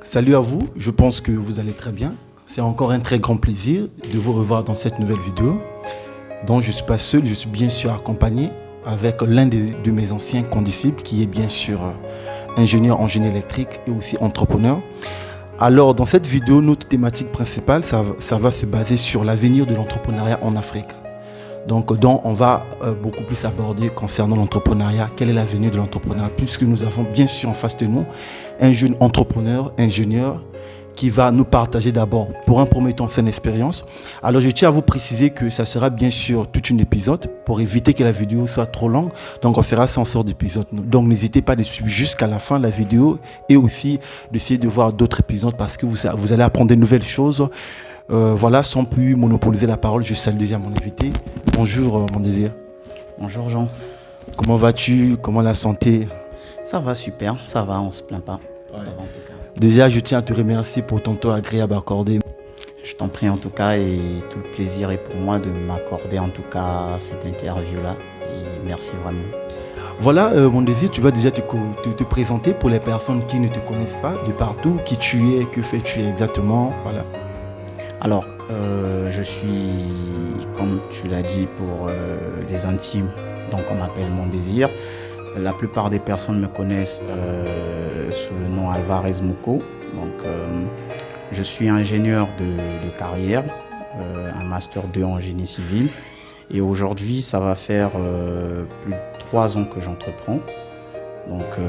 Salut à vous, je pense que vous allez très bien. C'est encore un très grand plaisir de vous revoir dans cette nouvelle vidéo, dont je ne suis pas seul, je suis bien sûr accompagné avec l'un de mes anciens condisciples qui est bien sûr ingénieur en génie électrique et aussi entrepreneur. Alors dans cette vidéo, notre thématique principale, ça va se baser sur l'avenir de l'entrepreneuriat en Afrique. Donc, dont on va beaucoup plus aborder concernant l'entrepreneuriat, quel est l'avenir de l'entrepreneuriat, puisque nous avons bien sûr en face de nous un jeune entrepreneur, ingénieur, qui va nous partager d'abord, pour un premier temps, son expérience. Alors, je tiens à vous préciser que ça sera bien sûr tout un épisode pour éviter que la vidéo soit trop longue. Donc, on fera 100 sortes d'épisodes. Donc, n'hésitez pas à suivre jusqu'à la fin de la vidéo et aussi d'essayer de voir d'autres épisodes parce que vous allez apprendre de nouvelles choses. Voilà, sans plus monopoliser la parole, je salue déjà mon invité. Bonjour mon désir. Bonjour Jean. Comment vas-tu? Comment la santé? Ça va super, ça va, on se plaint pas. Ouais. Ça va en tout cas. Déjà, je tiens à te remercier pour ton temps agréable accordé. Je t'en prie en tout cas et tout le plaisir est pour moi de m'accorder en tout cas cette interview-là. Et merci vraiment. Voilà, mon désir, tu vas déjà te présenter pour les personnes qui ne te connaissent pas de partout, qui tu es, que fais-tu exactement, voilà. Alors, je suis, comme tu l'as dit, pour les intimes, donc on m'appelle Mon Désir. La plupart des personnes me connaissent sous le nom Alvarez Mouko. Donc, je suis ingénieur de carrière, un master 2 en génie civil. Et aujourd'hui, ça va faire plus de 3 ans que j'entreprends. Donc,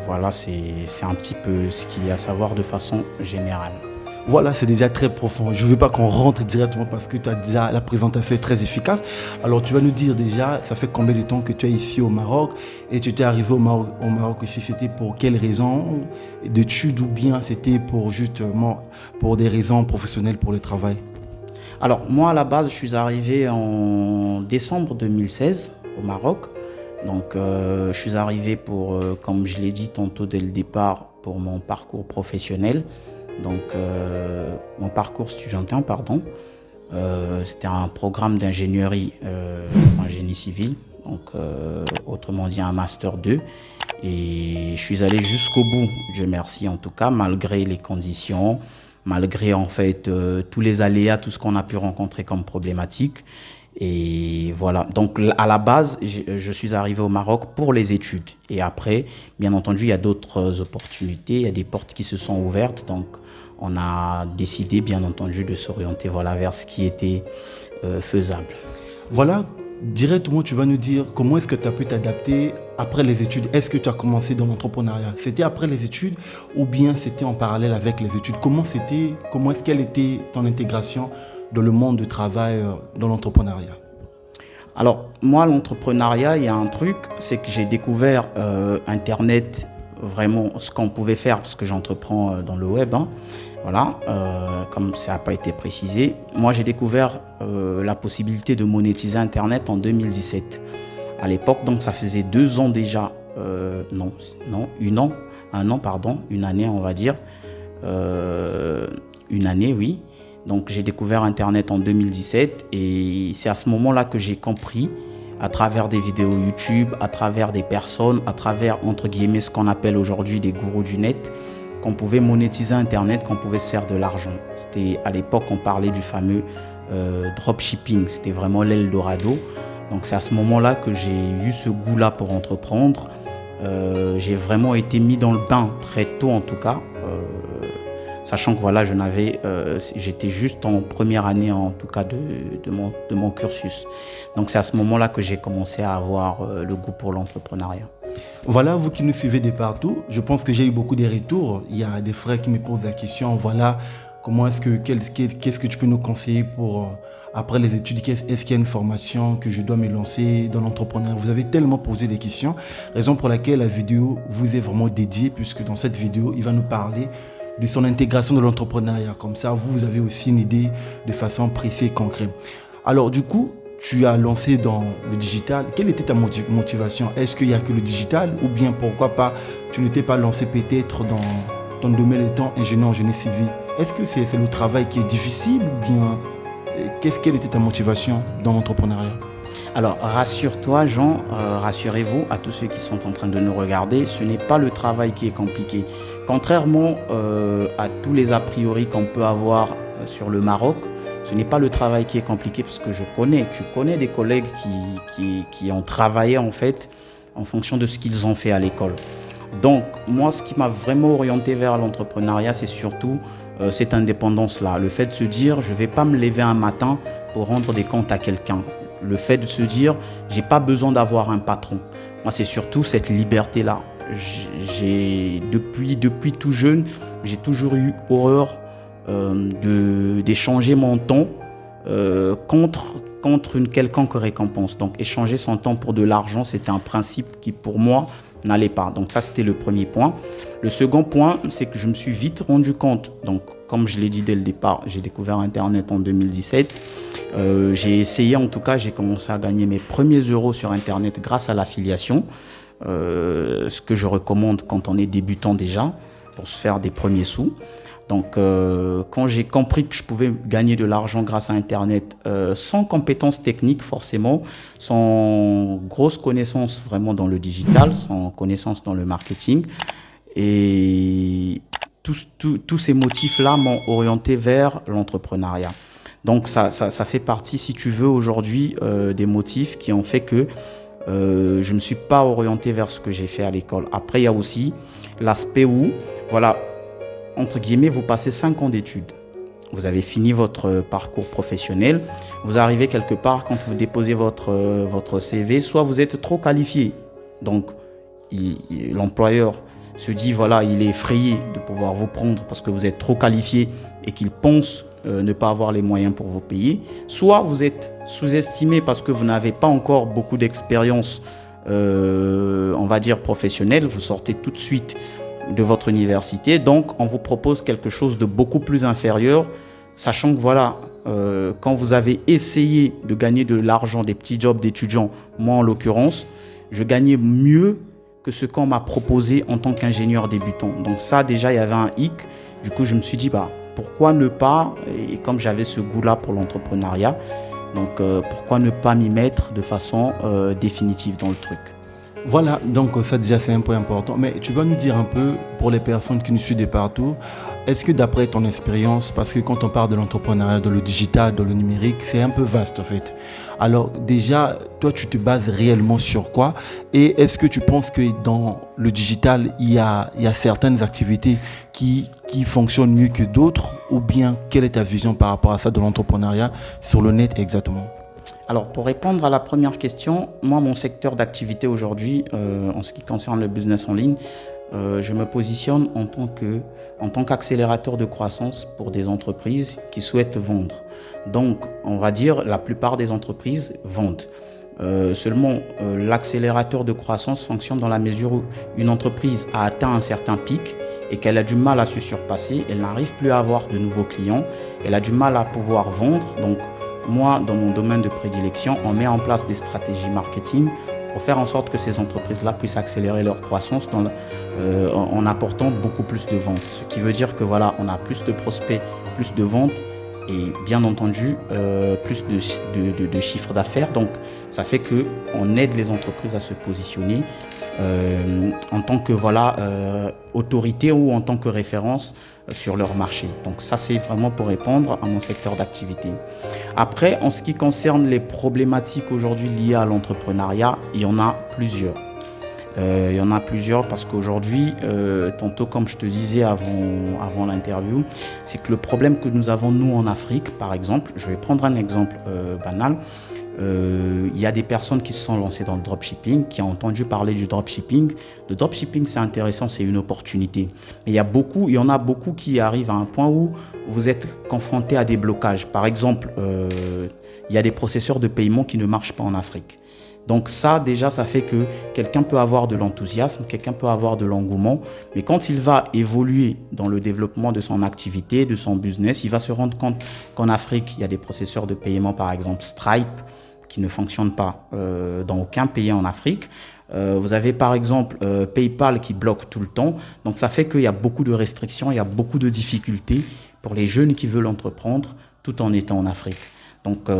voilà, c'est un petit peu ce qu'il y a à savoir de façon générale. Voilà, c'est déjà très profond. Je ne veux pas qu'on rentre directement parce que tu as déjà la présentation est très efficace. Alors, tu vas nous dire déjà, ça fait combien de temps que tu es ici au Maroc et tu t'es arrivé au Maroc ici, c'était pour quelles raisons d'études ou bien c'était pour justement pour des raisons professionnelles pour le travail? Alors, moi, à la base, je suis arrivé en décembre 2016 au Maroc. Donc, je suis arrivé pour, comme je l'ai dit tantôt dès le départ, pour mon parcours professionnel. Donc, mon parcours studentin, pardon, c'était un programme d'ingénierie en génie civil, donc autrement dit un master 2. Et je suis allé jusqu'au bout, Dieu merci en tout cas, malgré les conditions, malgré en fait tous les aléas, tout ce qu'on a pu rencontrer comme problématique. Et voilà, donc à la base, je suis arrivé au Maroc pour les études. Et après, bien entendu, il y a d'autres opportunités, il y a des portes qui se sont ouvertes. Donc, on a décidé, bien entendu, de s'orienter vers ce qui était faisable. Voilà, directement, tu vas nous dire comment est-ce que tu as pu t'adapter après les études. Est-ce que tu as commencé dans l'entrepreneuriat? C'était après les études ou bien c'était en parallèle avec les études? Quelle était ton intégration dans le monde du travail, dans l'entrepreneuriat? Alors, moi, l'entrepreneuriat, il y a un truc, c'est que j'ai découvert Internet, vraiment ce qu'on pouvait faire, parce que j'entreprends dans le web, hein. Voilà, comme ça n'a pas été précisé. Moi, j'ai découvert la possibilité de monétiser Internet en 2017. À l'époque, donc, ça faisait 2 ans déjà, une année, on va dire. Une année, oui. Donc, j'ai découvert Internet en 2017 et c'est à ce moment-là que j'ai compris, à travers des vidéos YouTube, à travers des personnes, à travers, entre guillemets, ce qu'on appelle aujourd'hui des gourous du net, qu'on pouvait monétiser Internet, qu'on pouvait se faire de l'argent. C'était, à l'époque, on parlait du fameux dropshipping. C'était vraiment l'Eldorado. Donc, c'est à ce moment-là que j'ai eu ce goût-là pour entreprendre. J'ai vraiment été mis dans le bain très tôt, en tout cas. Sachant que voilà, j'étais juste en première année en tout cas de mon cursus. Donc c'est à ce moment-là que j'ai commencé à avoir le goût pour l'entrepreneuriat. Voilà, vous qui nous suivez de partout, je pense que j'ai eu beaucoup de retours. Il y a des frères qui me posent la question, voilà, qu'est-ce que tu peux nous conseiller pour après les études, est-ce qu'il y a une formation que je dois me lancer dans l'entrepreneuriat? Vous avez tellement posé des questions, raison pour laquelle la vidéo vous est vraiment dédiée, puisque dans cette vidéo, il va nous parler de son intégration dans l'entrepreneuriat. Comme ça, vous avez aussi une idée de façon précise et concrète. Alors du coup, tu as lancé dans le digital. Quelle était ta motivation? Est-ce qu'il n'y a que le digital ou bien pourquoi pas tu n'étais pas lancé peut-être dans ton domaine étant ingénieur en génie civil? Est-ce que c'est le travail qui est difficile ou bien quelle était ta motivation dans l'entrepreneuriat? Alors, rassure-toi, Jean, rassurez-vous à tous ceux qui sont en train de nous regarder, ce n'est pas le travail qui est compliqué. Contrairement à tous les a priori qu'on peut avoir sur le Maroc, ce n'est pas le travail qui est compliqué parce que tu connais des collègues qui ont travaillé en fait en fonction de ce qu'ils ont fait à l'école. Donc, moi, ce qui m'a vraiment orienté vers l'entrepreneuriat, c'est surtout cette indépendance-là. Le fait de se dire, je ne vais pas me lever un matin pour rendre des comptes à quelqu'un. Le fait de se dire, j'ai pas besoin d'avoir un patron. Moi, c'est surtout cette liberté-là. Depuis tout jeune, j'ai toujours eu horreur d'échanger mon temps contre une quelconque récompense. Donc, échanger son temps pour de l'argent, c'était un principe qui, pour moi, n'allait pas. Donc, ça, c'était le premier point. Le second point, c'est que je me suis vite rendu compte. Donc, comme je l'ai dit dès le départ, j'ai découvert Internet en 2017. J'ai essayé, en tout cas, j'ai commencé à gagner mes premiers euros sur Internet grâce à l'affiliation. Ce que je recommande quand on est débutant déjà, pour se faire des premiers sous. Donc, quand j'ai compris que je pouvais gagner de l'argent grâce à Internet, sans compétences techniques forcément, sans grosse connaissance vraiment dans le digital, sans connaissance dans le marketing, et tous ces motifs-là m'ont orienté vers l'entrepreneuriat. Donc, ça fait partie, si tu veux, aujourd'hui, des motifs qui ont fait que je ne me suis pas orienté vers ce que j'ai fait à l'école. Après, il y a aussi l'aspect où, voilà, entre guillemets, vous passez 5 ans d'études. Vous avez fini votre parcours professionnel. Vous arrivez quelque part, quand vous déposez votre CV, soit vous êtes trop qualifié. Donc, l'employeur se dit, voilà, il est effrayé de pouvoir vous prendre parce que vous êtes trop qualifié et qu'il pense ne pas avoir les moyens pour vous payer. Soit vous êtes sous-estimé parce que vous n'avez pas encore beaucoup d'expérience, on va dire professionnelle. Vous sortez tout de suite de votre université, donc on vous propose quelque chose de beaucoup plus inférieur, sachant que voilà, quand vous avez essayé de gagner de l'argent, des petits jobs d'étudiant, moi en l'occurrence, je gagnais mieux que ce qu'on m'a proposé en tant qu'ingénieur débutant. Donc ça déjà, il y avait un hic. Du coup, je me suis dit, pourquoi ne pas, et comme j'avais ce goût-là pour l'entrepreneuriat, donc pourquoi ne pas m'y mettre de façon définitive dans le truc. Voilà, donc ça déjà c'est un point important. Mais tu vas nous dire un peu, pour les personnes qui nous suivent de partout, est-ce que d'après ton expérience, parce que quand on parle de l'entrepreneuriat, de le digital, de le numérique, c'est un peu vaste en fait. Alors déjà, toi tu te bases réellement sur quoi? Et est-ce que tu penses que dans le digital, il y a certaines activités qui fonctionnent mieux que d'autres? Ou bien quelle est ta vision par rapport à ça de l'entrepreneuriat sur le net exactement? Alors, pour répondre à la première question, moi, mon secteur d'activité aujourd'hui, en ce qui concerne le business en ligne, je me positionne en tant qu'accélérateur de croissance pour des entreprises qui souhaitent vendre. Donc, on va dire, la plupart des entreprises vendent. Seulement, l'accélérateur de croissance fonctionne dans la mesure où une entreprise a atteint un certain pic et qu'elle a du mal à se surpasser, elle n'arrive plus à avoir de nouveaux clients, elle a du mal à pouvoir vendre. Donc, moi, dans mon domaine de prédilection, on met en place des stratégies marketing pour faire en sorte que ces entreprises-là puissent accélérer leur croissance en apportant beaucoup plus de ventes. Ce qui veut dire que voilà, on a plus de prospects, plus de ventes et bien entendu plus de chiffre d'affaires. Donc, ça fait qu'on aide les entreprises à se positionner en tant que autorité ou en tant que référence sur leur marché. Donc ça, c'est vraiment pour répondre à mon secteur d'activité. Après, en ce qui concerne les problématiques aujourd'hui liées à l'entrepreneuriat, il y en a plusieurs. Il y en a plusieurs parce qu'aujourd'hui, tantôt comme je te disais avant l'interview, c'est que le problème que nous avons nous en Afrique, par exemple, je vais prendre un exemple banal. Il y a des personnes qui se sont lancées dans le dropshipping, qui ont entendu parler du dropshipping. Le dropshipping, c'est intéressant, c'est une opportunité. Mais il y en a beaucoup qui arrivent à un point où vous êtes confronté à des blocages. Par exemple, il y a des processeurs de paiement qui ne marchent pas en Afrique. Donc ça, déjà, ça fait que quelqu'un peut avoir de l'enthousiasme, quelqu'un peut avoir de l'engouement, mais quand il va évoluer dans le développement de son activité, de son business, il va se rendre compte qu'en Afrique, il y a des processeurs de paiement, par exemple Stripe, qui ne fonctionnent pas dans aucun pays en Afrique. Vous avez par exemple PayPal qui bloque tout le temps. Donc ça fait qu'il y a beaucoup de restrictions, il y a beaucoup de difficultés pour les jeunes qui veulent entreprendre tout en étant en Afrique. Donc